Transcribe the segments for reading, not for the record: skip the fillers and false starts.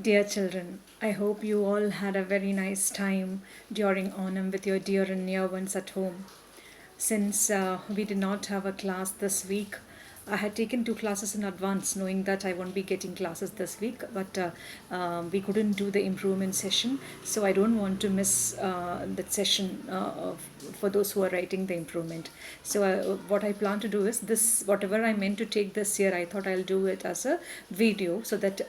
Dear children, I hope you all had a very nice time during Onam with your dear and near ones at home. Since we did not have a class this week, I had taken two classes in advance, knowing that I won't be getting classes this week, but we couldn't do the improvement session, so I don't want to miss that session for those who are writing the improvement. So, what I plan to do is this whatever I meant to take this year, I thought I'll do it as a video so that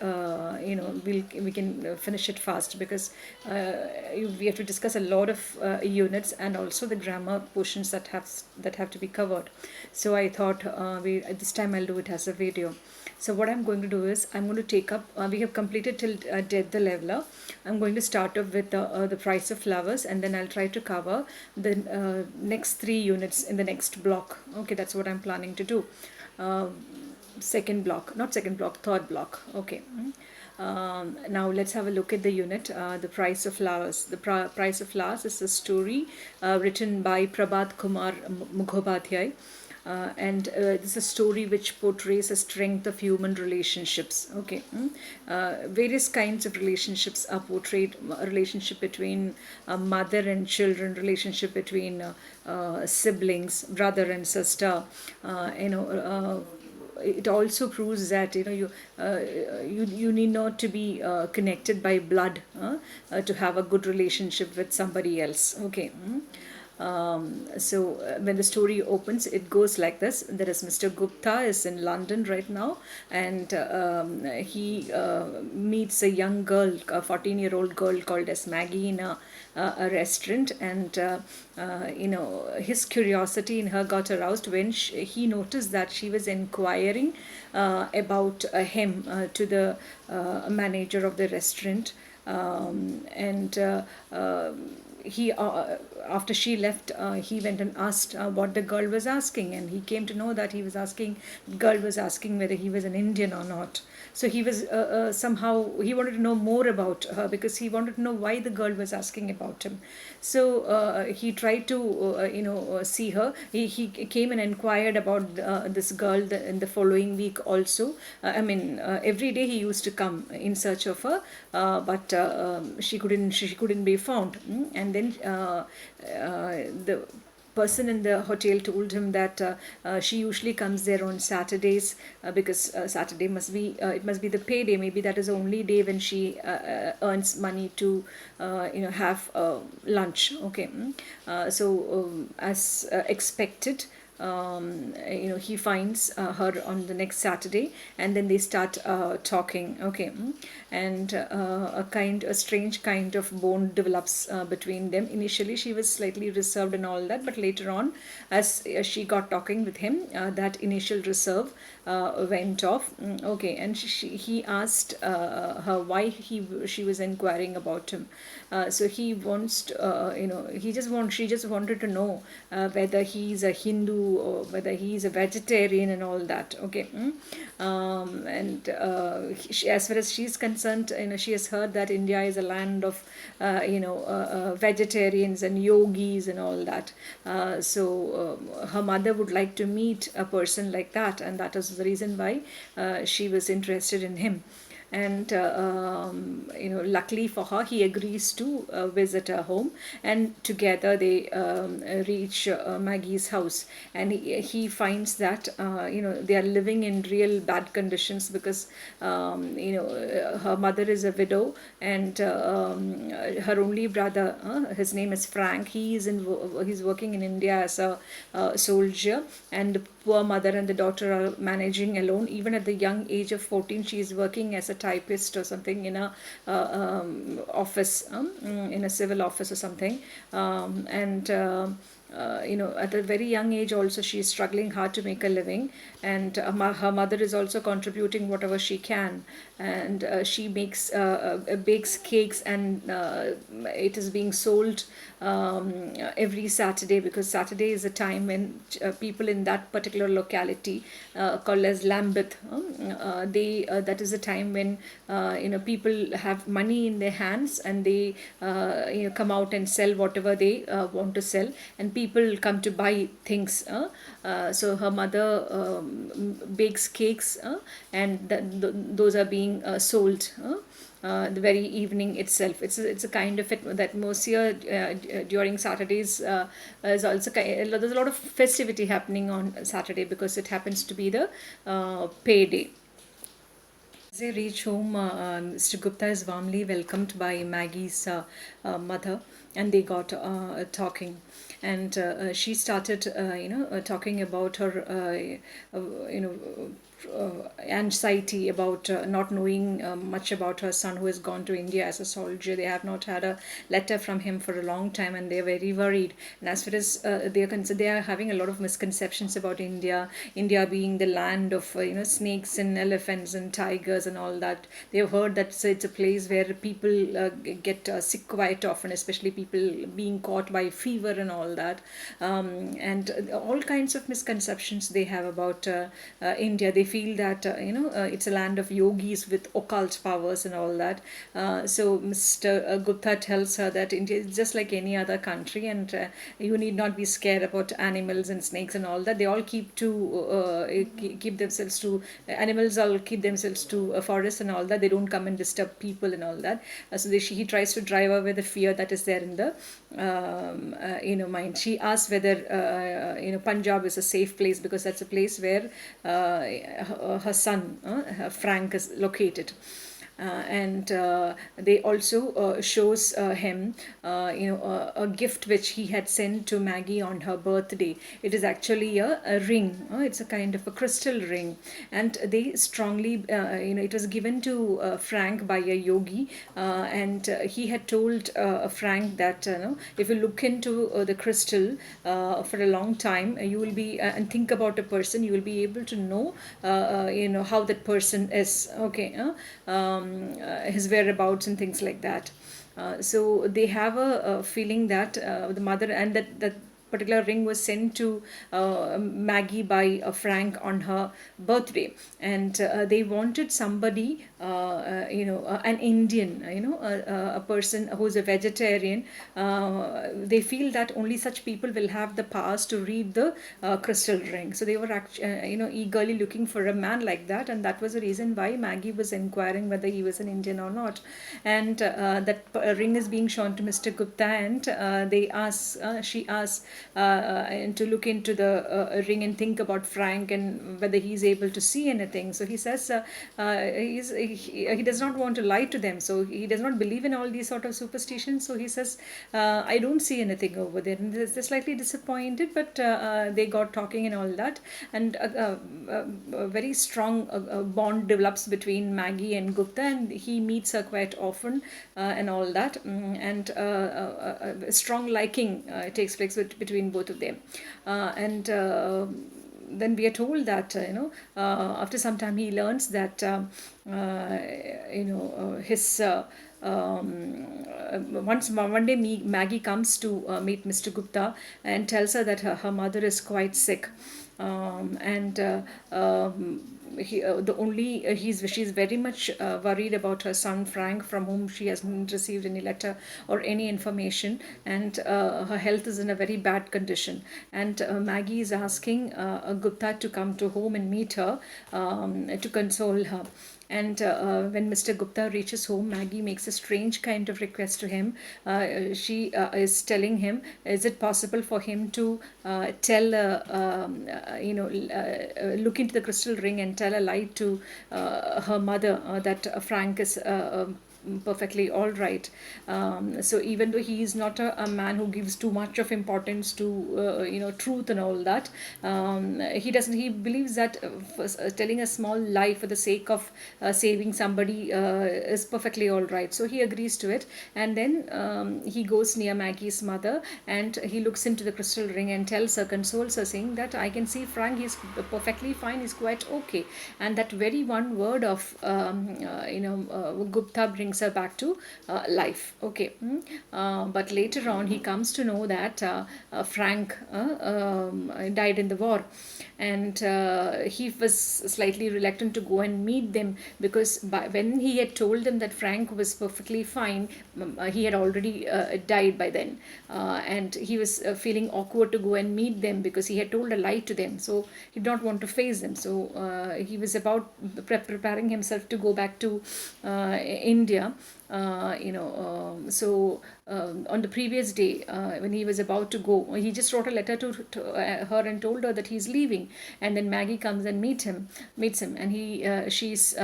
we can finish it fast because we have to discuss a lot of units and also the grammar portions that have to be covered. So I thought we this time I'll do it as a video. So what I'm going to do is I'm going to take up. We have completed till Dead the Leveler. I'm going to start off with the Price of Flowers, and then I'll try to cover the next three units in the next block. Okay, that's what I'm planning to do. Second block, not second block, third block. Okay. Now let's have a look at the unit, The Price of Flowers. The Price of Flowers is a story written by Prabhat Kumar Mukhopadhyay. This is a story which portrays the strength of human relationships. Okay. Various kinds of relationships are portrayed: a relationship between mother and children, relationship between siblings, brother and sister. It also proves that you need not to be connected by blood to have a good relationship with somebody else. Okay. When the story opens, it goes like this. There is Mr. Gupta is in London right now, and he meets a young girl, a 14-year-old girl called as Maggie in a restaurant, and his curiosity in her got aroused when he noticed that she was inquiring about him to the manager of the restaurant, and he after she left, he went and asked what the girl was asking, and he came to know that the girl was asking whether he was an Indian or not. So he was somehow he wanted to know more about her because he wanted to know why the girl was asking about him. So he tried to see her. He came and inquired about this girl in the following week also. Every day he used to come in search of her, but she couldn't be found. And then the person in the hotel told him that she usually comes there on Saturdays because Saturday must be it must be the payday. Maybe that is the only day when she earns money to have lunch. Okay. As expected, he finds her on the next Saturday, and then they start talking. Okay. And a strange kind of bond develops between them. Initially, she was slightly reserved and all that, but later on, as she got talking with him, that initial reserve went off. Okay. And he asked her why she was inquiring about him. So he wants to, she just wanted to know whether he's a Hindu or whether he's a vegetarian and all that. Okay. As far as she's concerned, she has heard that India is a land of vegetarians and yogis and all that. Her mother would like to meet a person like that, and that is the reason why she was interested in him. And luckily for her, he agrees to visit her home, and together they reach Maggie's house, and he finds that they are living in real bad conditions because her mother is a widow, and her only brother, his name is Frank, he's working in India as a soldier, and the poor mother and the daughter are managing alone. Even at the young age of 14, she is working as a typist or something in a office, in a civil office or something. At a very young age also, she is struggling hard to make a living, and her mother is also contributing whatever she can, and she bakes cakes, and it is being sold every Saturday, because Saturday is a time when people in that particular locality called as Lambeth, that is a time when people have money in their hands, and they come out and sell whatever they want to sell, and people come to buy things. So her mother bakes cakes, and those are being sold. the very evening itself. It's a kind of it, that Monsieur during Saturdays is also there's a lot of festivity happening on Saturday because it happens to be the payday. As they reach home, Mr. Gupta is warmly welcomed by Maggie's mother, and they got talking. And she started, talking about her, anxiety about not knowing much about her son who has gone to India as a soldier. They have not had a letter from him for a long time, and they're very worried. And as far as they are concerned, they are having a lot of misconceptions about India. India being the land of snakes and elephants and tigers and all that. They have heard that it's a place where people get sick quite often, especially people being caught by fever and all that, and all kinds of misconceptions they have about India. They feel that it's a land of yogis with occult powers and all that. So Mr. Gupta tells her that India is just like any other country, and you need not be scared about animals and snakes and all that. They all keep themselves to animals. All keep themselves to a forest and all that. They don't come and disturb people and all that. He tries to drive away the fear that is there in the mind. She asks whether Punjab is a safe place because that's a place where her son Frank is located. And they also shows him a gift which he had sent to Maggie on her birthday. It is actually a ring. It's a kind of a crystal ring, and they strongly it was given to Frank by a yogi, and he had told Frank that if you look into the crystal for a long time, you will be and think about a person, you will be able to know how that person is. Okay. His whereabouts and things like that. So they have a feeling that the mother, and that particular ring was sent to Maggie by Frank on her birthday, and they wanted somebody, an Indian, a person who's a vegetarian. They feel that only such people will have the powers to read the crystal ring. So they were eagerly looking for a man like that, and that was the reason why Maggie was inquiring whether he was an Indian or not. And that ring is being shown to Mr. Gupta, and she asks and to look into the ring and think about Frank and whether he's able to see anything. So he says he does not want to lie to them, so he does not believe in all these sort of superstitions. So he says, I don't see anything over there. And they're slightly disappointed, but they got talking and all that, and a very strong bond develops between Maggie and Gupta, and he meets her quite often and all that, and a strong liking takes place between both of them. And then we are told that after some time he learns that his one day Maggie comes to meet Mr. Gupta and tells her that her mother is quite sick, and she's very much worried about her son Frank, from whom she hasn't received any letter or any information, and her health is in a very bad condition. And Maggie is asking Gupta to come to home and meet her to console her. And when Mr. Gupta reaches home, Maggie makes a strange kind of request to him. She is telling him, is it possible for him to look into the crystal ring and tell a lie to her mother that Frank is perfectly all right. So even though he is not a man who gives too much of importance to truth and all that, he believes that telling a small lie for the sake of saving somebody is perfectly all right. So he agrees to it, and then he goes near Maggie's mother, and he looks into the crystal ring and consoles her, saying that I can see Frank, he's perfectly fine, he's quite okay. And that very one word of Gupta brings her back to life. Okay. But later on he comes to know that Frank died in the war, and he was slightly reluctant to go and meet them, because when he had told them that Frank was perfectly fine, he had already died by then, and he was feeling awkward to go and meet them because he had told a lie to them, so he did not want to face them. So he was about preparing himself to go back to India, India. On the previous day, when he was about to go, he just wrote a letter to her and told her that he's leaving. And then Maggie comes and meets him, and she's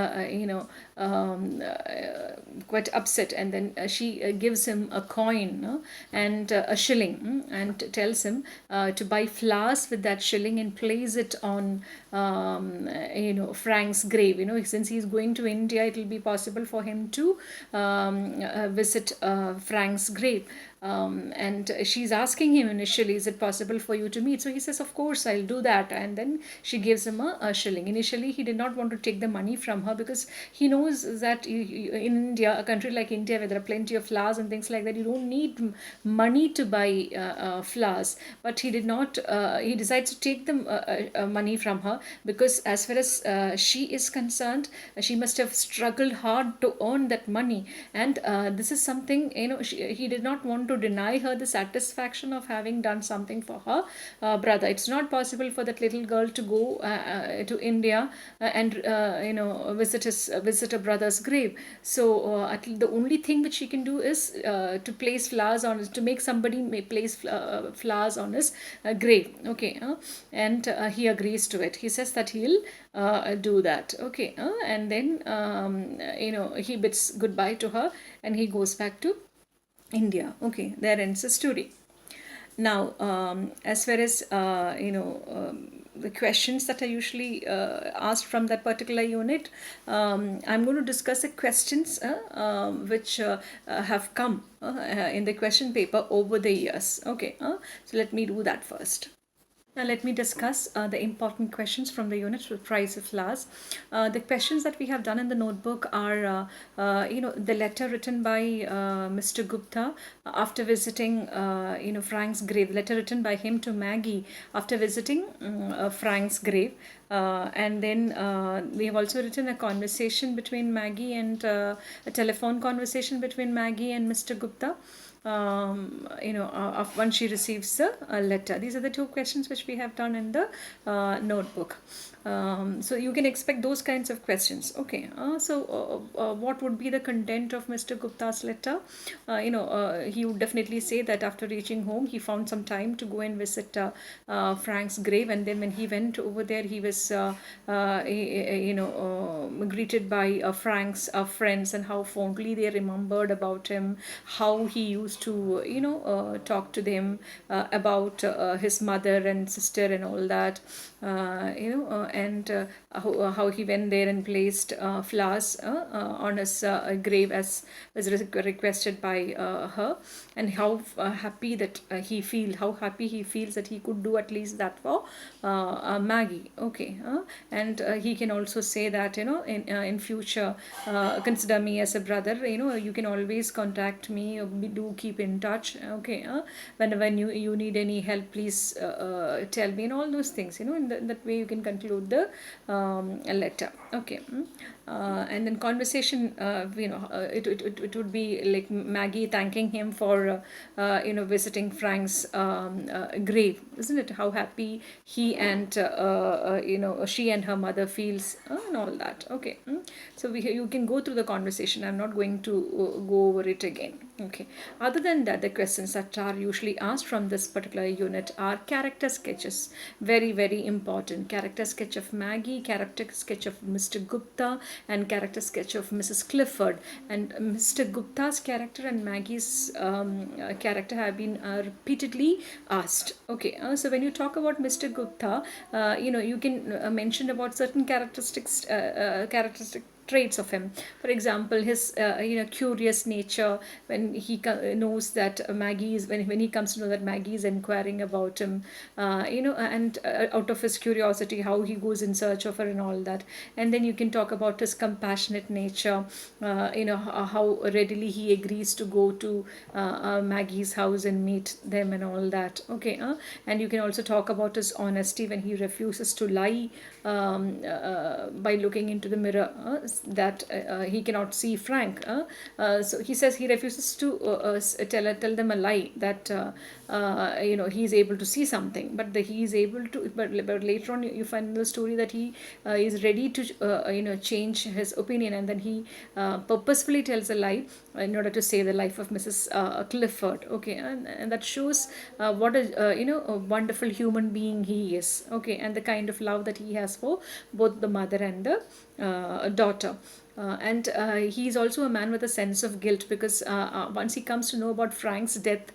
quite upset. And then she gives him a coin, and a shilling, and tells him to buy flowers with that shilling and place it on Frank's grave. Since he's going to India, it will be possible for him to visit Frank's grave. And she's asking him initially, is it possible for you to meet? So he says, of course, I'll do that. And then she gives him a shilling. Initially, he did not want to take the money from her, because he knows that in India, a country like India, where there are plenty of flowers and things like that, you don't need money to buy flowers. But he did not, he decides to take the money from her, because as far as she is concerned, she must have struggled hard to earn that money. And this is something, he did not want to deny her the satisfaction of having done something for her brother. It's not possible for that little girl to go to India and visit her brother's grave. So the only thing which she can do is to place flowers on, to make somebody place flowers on his grave. Okay, and he agrees to it. He says that he'll do that. Okay, and then he bids goodbye to her, and he goes back to India. Okay, there ends the story. Now, as far as the questions that are usually asked from that particular unit, I'm going to discuss the questions which have come in the question paper over the years. Okay, so let me do that first. Now let me discuss the important questions from the unit with price of flowers. The questions that we have done in the notebook are, the letter written by Mr. Gupta after visiting, Frank's grave. Letter written by him to Maggie after visiting Frank's grave. And then we have also written a conversation between Maggie and a telephone conversation between Maggie and Mr. Gupta. Once she receives a letter. These are the two questions which we have done in the notebook. So you can expect those kinds of questions. Okay. What would be the content of Mr. Gupta's letter? He would definitely say that after reaching home, he found some time to go and visit Frank's grave, and then when he went over there, he was greeted by Frank's friends, and how fondly they remembered about him, how he used to talk to them about his mother and sister and all that, and how he went there and placed flowers on his grave as was requested by her, and how happy he feels that he could do at least that for Maggie. Okay, and he can also say that in future, consider me as a brother. You can always contact me. We do keep in touch. Okay, whenever you need any help, please tell me, and all those things. In that way you can conclude the letter. Okay. And then conversation, it would be like Maggie thanking him for visiting Frank's grave, isn't it? How happy he and she and her mother feels, and all that. Okay. So you can go through the conversation. I'm not going to go over it again. Okay. Other than that, the questions that are usually asked from this particular unit are character sketches. Very, very important. Character sketch of Maggie, character sketch of Mr. Gupta, and character sketch of Mrs. Clifford. And Mr. Gupta's character and Maggie's character have been repeatedly asked. Okay, so when you talk about Mr. Gupta, you can mention about certain characteristic traits of him. For example, his curious nature, when he knows that Maggie is, when he comes to know that Maggie is inquiring about him, and out of his curiosity, how he goes in search of her and all that. And then you can talk about his compassionate nature, how readily he agrees to go to Maggie's house and meet them and all that. Okay, and you can also talk about his honesty when he refuses to lie by looking into the mirror that he cannot see Frank. So he says he refuses to tell them a lie that he is able to see something, but he is able to. But later on, you find in the story that he is ready to change his opinion, and then he purposefully tells a lie in order to save the life of Mrs. Clifford. Okay, and that shows what a wonderful human being he is. Okay, and the kind of love that he has for both the mother and the daughter. And he is also a man with a sense of guilt, because once he comes to know about Frank's death,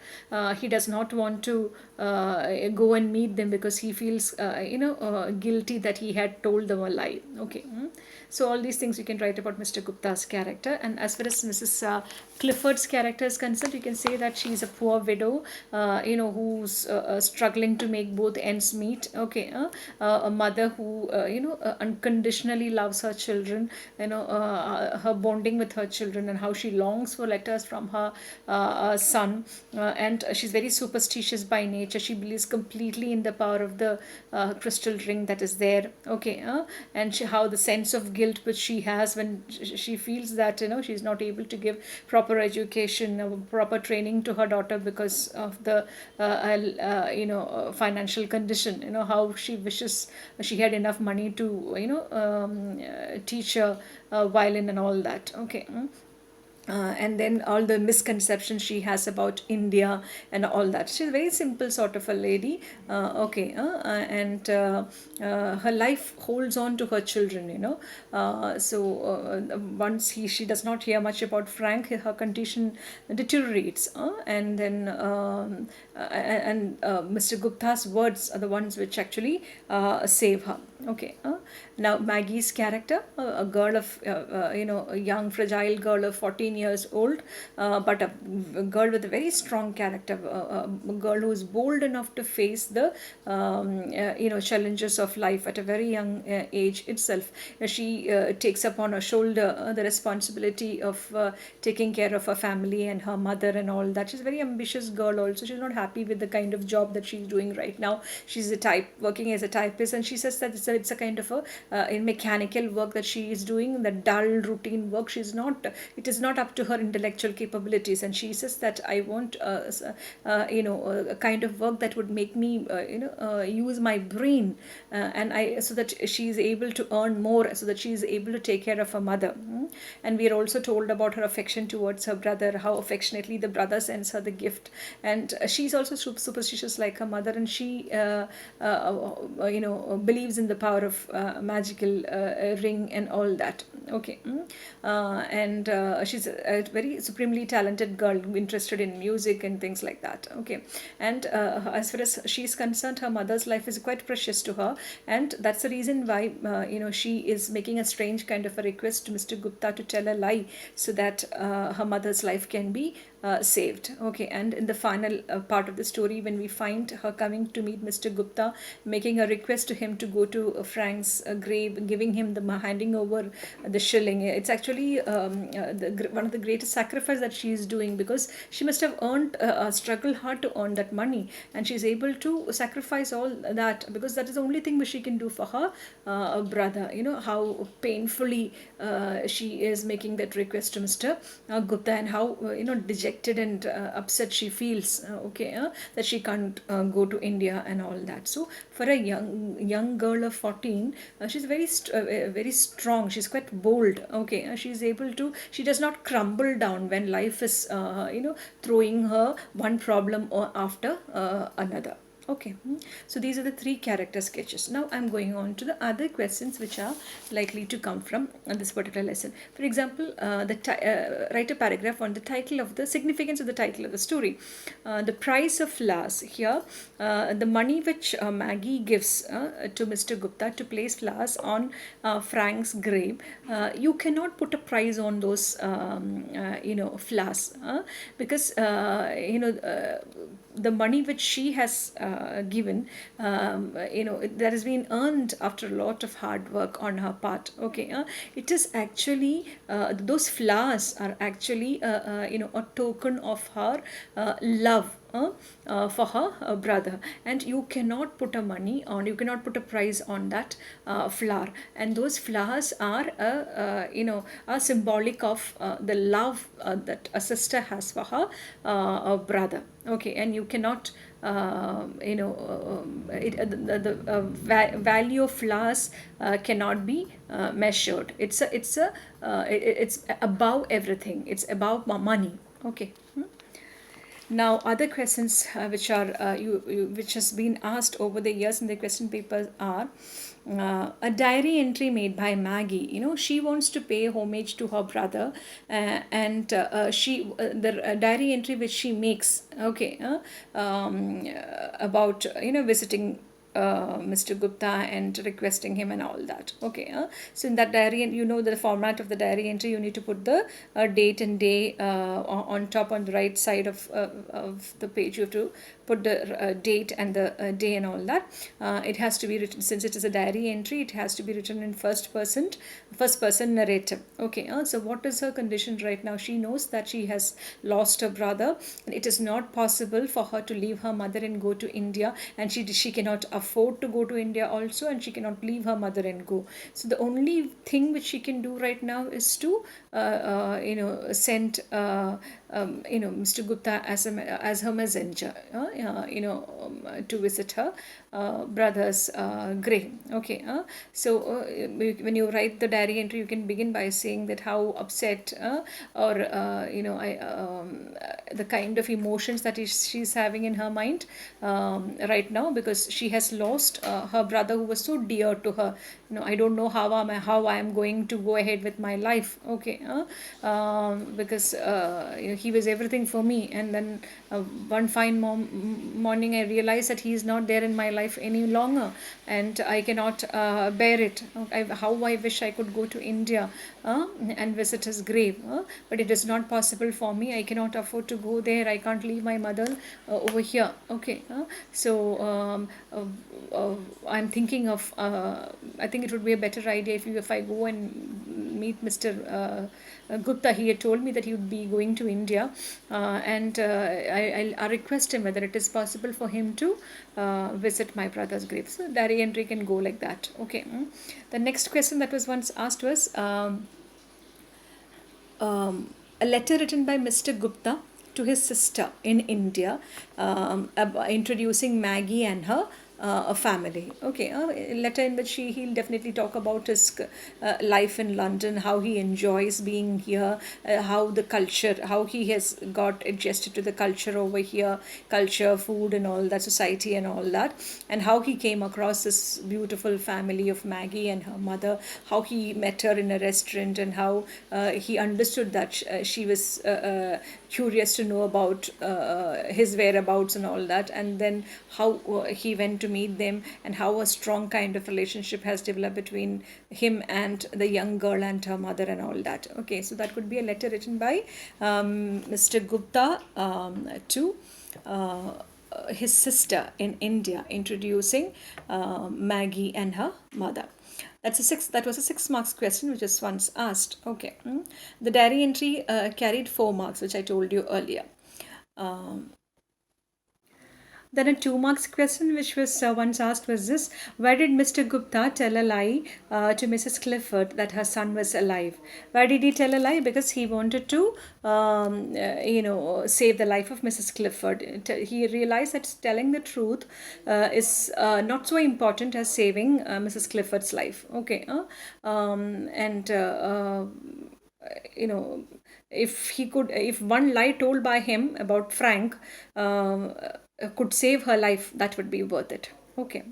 he does not want to go and meet them, because he feels guilty that he had told them a lie. Okay. So all these things you can write about Mr. Gupta's character. And as far as Mrs. Clifford's character is concerned, you can say that she's a poor widow, who's struggling to make both ends meet. Okay. A mother who unconditionally loves her children, her bonding with her children, and how she longs for letters from her son. And she's very superstitious by nature. She believes completely in the power of the crystal ring that is there. Okay. And how the sense of guilt which she has when she feels that she's not able to give proper education, proper training to her daughter because of the financial condition. How she wishes she had enough money to teach her violin and all that. Okay. And then all the misconceptions she has about India and all that. She's a very simple sort of a lady. And her life holds on to her children. Once she does not hear much about Frank, her condition deteriorates. And then Mr. Gupta's words are the ones which actually save her. Okay. Now Maggie's character, a girl of a young fragile girl of 14 years old, but a girl with a very strong character, a girl who is bold enough to face the challenges of life at a very young age itself. She takes upon her shoulder the responsibility of taking care of her family and her mother and all that. She's a very ambitious girl also. She's not happy with the kind of job that she's doing right now. She's working as a typist, and she says that it's a kind of a mechanical work that she is doing, the dull routine work. It is not up to her intellectual capabilities, and she says that I want a kind of work that would make me use my brain, so that she is able to earn more, so that she is able to take care of her mother. And we are also told about her affection towards her brother, how affectionately the brother sends her the gift, and she's also superstitious like her mother, and she believes in the power of magical ring and all that. Okay. And she's a very supremely talented girl, interested in music and things like that. Okay. And as far as she's concerned, her mother's life is quite precious to her, and that's the reason why she is making a strange kind of a request to Mr. Gupta to tell a lie, so that her mother's life can be saved. Okay. And in the final part of the story, when we find her coming to meet Mr. Gupta, making a request to him to go to Frank's grave, giving him handing over the shilling, it's actually one of the greatest sacrifice that she is doing, because she must have struggled hard to earn that money, and she's able to sacrifice all that because that is the only thing which she can do for her brother. How painfully she is making that request to Mr. Gupta, and how dejected and upset she feels. That she can't go to India and all that. So for a young girl of 14, she's very strong. She's quite bold. Okay. She does not crumble down when life is throwing her one problem or after another. Okay. So these are the three character sketches. Now I'm going on to the other questions which are likely to come from this particular lesson. For example, write a paragraph on the title of the significance of the title of the story. The price of flowers. Here, the money which Maggie gives to Mr. Gupta to place flowers on Frank's grave. You cannot put a price on those flowers, because the money which she has given, that has been earned after a lot of hard work on her part. Okay. It is actually those flowers are actually a token of her love for her brother, and you cannot put a money on, you cannot put a price on that flower, and those flowers are are symbolic of the love that a sister has for her brother. Okay, and you cannot the value of flowers cannot be measured. It's above everything. It's above money. Okay. Now, other questions which are which has been asked over the years in the question papers are a diary entry made by Maggie. She wants to pay homage to her brother, and she the diary entry which she makes. Okay, about visiting Mr. Gupta and requesting him and all that. Okay, so in that diary, the format of the diary entry, you need to put the date and day on top, on the right side of the page. You have to put the date and the day and all that. It has to be written, since it is a diary entry, it has to be written in first person narrative. Okay, so what is her condition right now? She knows that she has lost her brother, and it is not possible for her to leave her mother and go to India, and she cannot afford to go to India also, and she cannot leave her mother and go. So the only thing which she can do right now is to send Mr. Gupta as her messenger, to visit her brother's grave. Okay, so when you write the diary entry, you can begin by saying that how upset or the kind of emotions that she's having in her mind right now, because she has lost her brother who was so dear to her. I don't know how I am going to go ahead with my life. Okay, because he was everything for me, and then one fine morning I realized that he is not there in my life any longer, and I cannot bear it. How I wish I could go to India and visit his grave, but it is not possible for me. I cannot afford to go there. I can't leave my mother over here. Okay, so I'm thinking of I think it would be a better idea if I go and meet Mr. Gupta. He had told me that he would be going to India, and I'll request him whether it is possible for him to visit my brother's grave. So diary entry can go like that. Okay. The next question that was once asked was a letter written by Mr. Gupta to his sister in India, introducing Maggie and her a family. Okay, a letter in which he'll definitely talk about his life in London, how he enjoys being here, how the culture, how he has got adjusted to the culture over here, culture, food and all that, society and all that, and how he came across this beautiful family of Maggie and her mother, how he met her in a restaurant, and how he understood that she was curious to know about his whereabouts and all that, and then how he went to meet them, and how a strong kind of relationship has developed between him and the young girl and her mother and all that. Okay, so that could be a letter written by Mr. Gupta to his sister in India, introducing Maggie and her mother. That was a 6 marks question which was once asked. Okay, the diary entry carried 4 marks, which I told you earlier. Then a 2 marks question which was once asked was this: why did Mr. Gupta tell a lie to Mrs. Clifford that her son was alive? Why did he tell a lie? Because he wanted to save the life of Mrs. Clifford. He realized that telling the truth is not so important as saving Mrs. Clifford's life. Okay, and if one lie told by him about Frank could save her life, that would be worth it. Okay.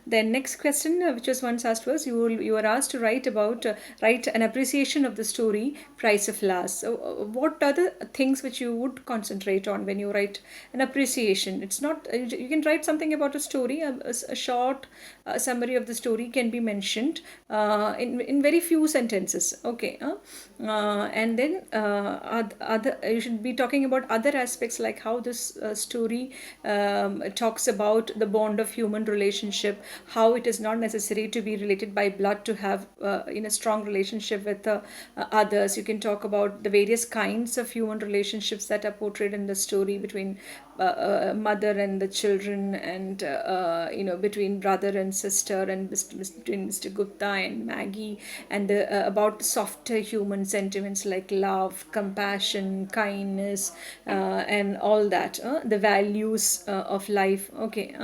Then next question, which was once asked, was you were asked to write an appreciation of the story Price of Flowers. So what are the things which you would concentrate on when you write an appreciation? It's not you can write something about a story, a short summary of the story can be mentioned in very few sentences. Okay, and then other you should be talking about other aspects, like how this story talks about the bond of human relationship, how it is not necessary to be related by blood to have strong relationship with others. You can talk about the various kinds of human relationships that are portrayed in the story between mother and the children, and between brother and sister, and between Mr. Gupta and Maggie, and about softer human sentiments like love, compassion, kindness, and all that, the values of life. Okay,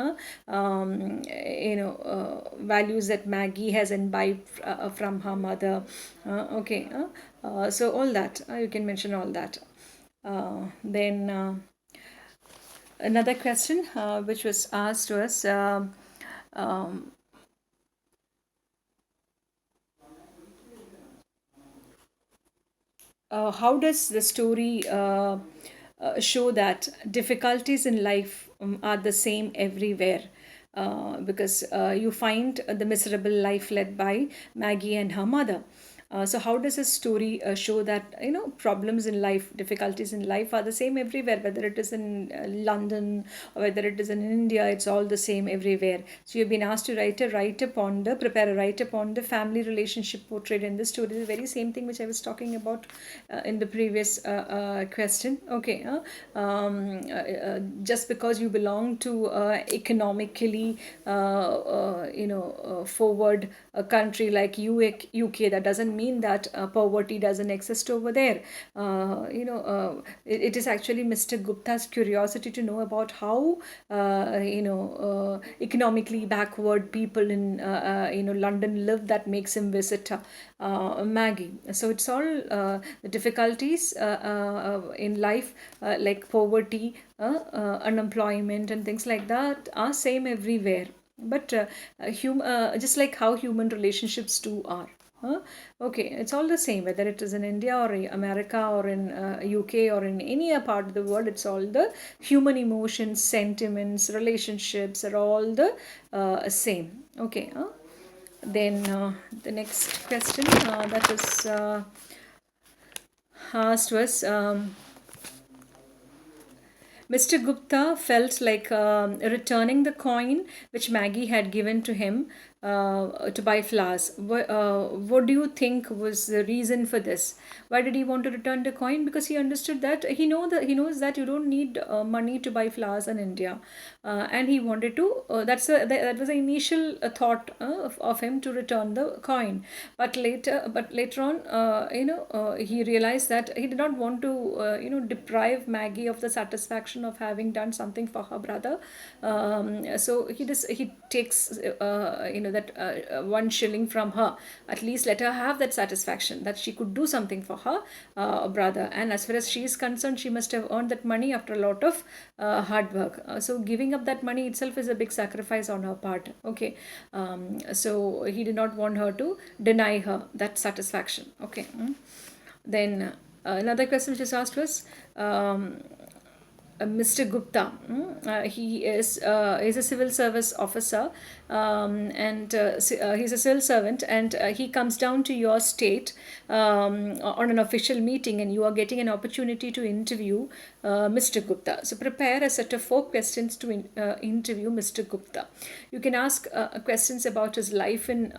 values that Maggie has imbibed from her mother. Okay, so all that, you can mention all that. Then another question which was asked was, um, how does the story show that difficulties in life are the same everywhere? Because you find the miserable life led by Maggie and her mother. So how does a story show that problems in life, difficulties in life are the same everywhere, whether it is in London or whether it is in India, it's all the same everywhere. So you've been asked to prepare a write upon the family relationship portrayed in the story. The very same thing which I was talking about in the previous question. Okay, just because you belong to economically forward a country like UK, that doesn't mean that poverty doesn't exist over there. It is actually Mr. Gupta's curiosity to know about how economically backward people in London live, that makes him visit Maggie. So it's all the difficulties in life, like poverty, unemployment, and things like that are same everywhere. But just like how human relationships too are. Okay, it's all the same, whether it is in India or in America or in UK or in any part of the world. It's all the human emotions, sentiments, relationships are all the same. Okay, then the next question that was asked was, Mr. Gupta felt like returning the coin which Maggie had given to him to buy flowers. What do you think was the reason for this? Why did he want to return the coin? Because he understood that he knows that you don't need money to buy flowers in India, and he wanted to. That was the initial thought of him to return the coin. But later on, he realized that he did not want to deprive Maggie of the satisfaction of having done something for her brother. So he takes that 1 shilling from her. At least let her have that satisfaction that she could do something for her brother. And as far as she is concerned, she must have earned that money after a lot of hard work. So giving up that money itself is a big sacrifice on her part. Okay, so he did not want her to deny her that satisfaction. Okay. Then another question which is asked was, Mr. Gupta. He's a civil service officer, and he's a civil servant, and he comes down to your state on an official meeting, and you are getting an opportunity to interview Mr. Gupta. So prepare a set of 4 questions to interview Mr. Gupta. You can ask questions about his life in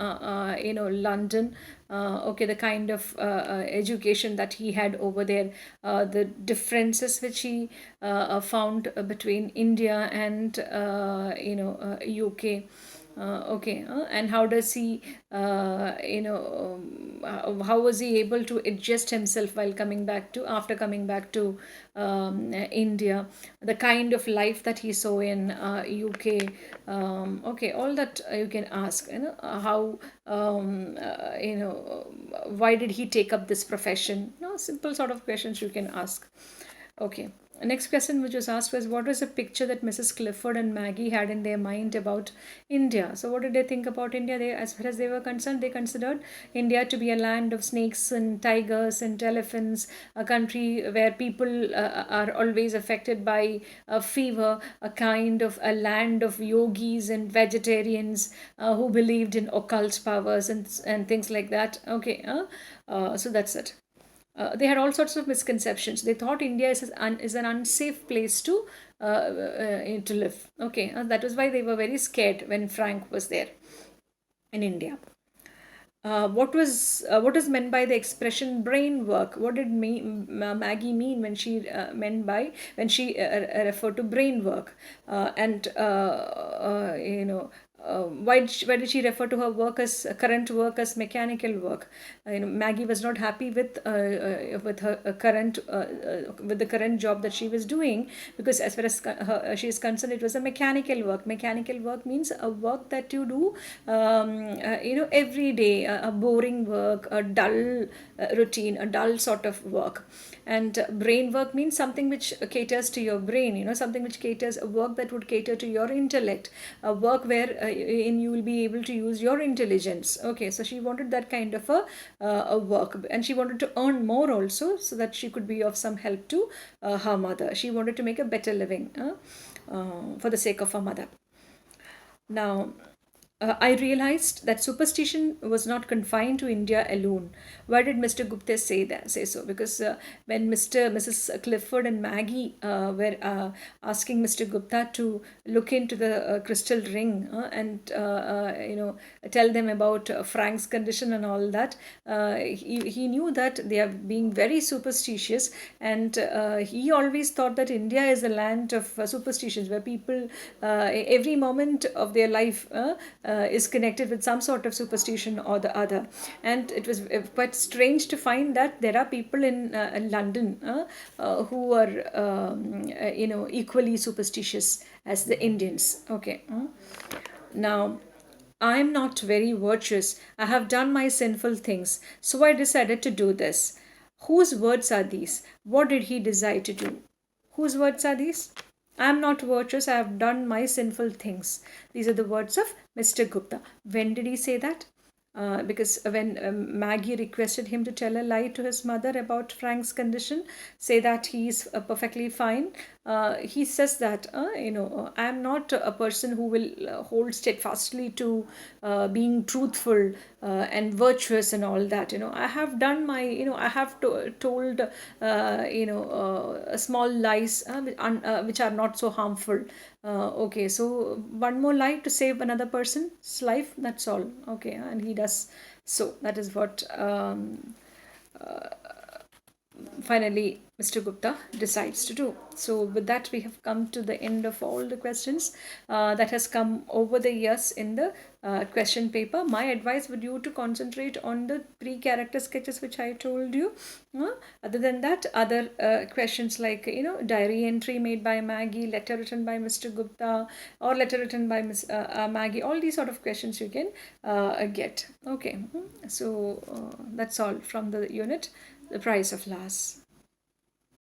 London. Okay, the kind of education that he had over there, the differences which he found between India and UK. Okay, and how does he, how was he able to adjust himself while after coming back to India? The kind of life that he saw in UK. Okay, all that you can ask. How, why did he take up this profession? Simple sort of questions you can ask. Okay. Next question which was asked was, what was the picture that Mrs. Clifford and Maggie had in their mind about India? So what did they think about India? As far as they were concerned, they considered India to be a land of snakes and tigers and elephants, a country where people are always affected by a fever, a kind of a land of yogis and vegetarians who believed in occult powers and things like that. Okay, so that's it. They had all sorts of misconceptions. They thought India is an unsafe place to live. Okay, that was why they were very scared when Frank was there in India. What is meant by the expression brain work? What did Maggie mean when she referred to brain work? And why did she refer to her work as current work as mechanical work? Maggie was not happy with her current with the current job that she was doing, because as far as she is concerned, it was a mechanical work. Mechanical work means a work that you do every day, a boring work, a dull routine, a dull sort of work. And brain work means something which caters to your brain, something which caters, a work that would cater to your intellect, a work where in you will be able to use your intelligence. Okay, so she wanted that kind of a work, and she wanted to earn more also, so that she could be of some help to her mother. She wanted to make a better living for the sake of her mother. Now, I realized that superstition was not confined to India alone. Why did Mr. Gupta say so? Because when Mrs. Clifford and Maggie were asking Mr. Gupta to look into the crystal ring and tell them about Frank's condition and all that, he knew that they are being very superstitious, and he always thought that India is a land of superstitions, where people every moment of their life is connected with some sort of superstition or the other. And it was quite strange to find that there are people in London who are equally superstitious as the Indians. Okay. Now, I'm not very virtuous. I have done my sinful things, so I decided to do this. Whose words are these? What did he decide to do? Whose words are these? I am not virtuous. I have done my sinful things. These are the words of Mr. Gupta. When did he say that? Because when Maggie requested him to tell a lie to his mother about Frank's condition, say that he is perfectly fine, he says that I am not a person who will hold steadfastly to being truthful and virtuous and all that. I have done my, I have told small lies which are not so harmful. Okay, so one more lie to save another person's life, that's all. Okay, and he does. So that is what finally Mr. Gupta decides to do. So with that, we have come to the end of all the questions that has come over the years in the question paper. My advice would you to concentrate on the 3 character sketches which I told you. Other than that, other questions like diary entry made by Maggie, letter written by Mr. Gupta, or letter written by Miss Maggie, all these sort of questions you can get. Okay, so that's all from the unit, the price of loss.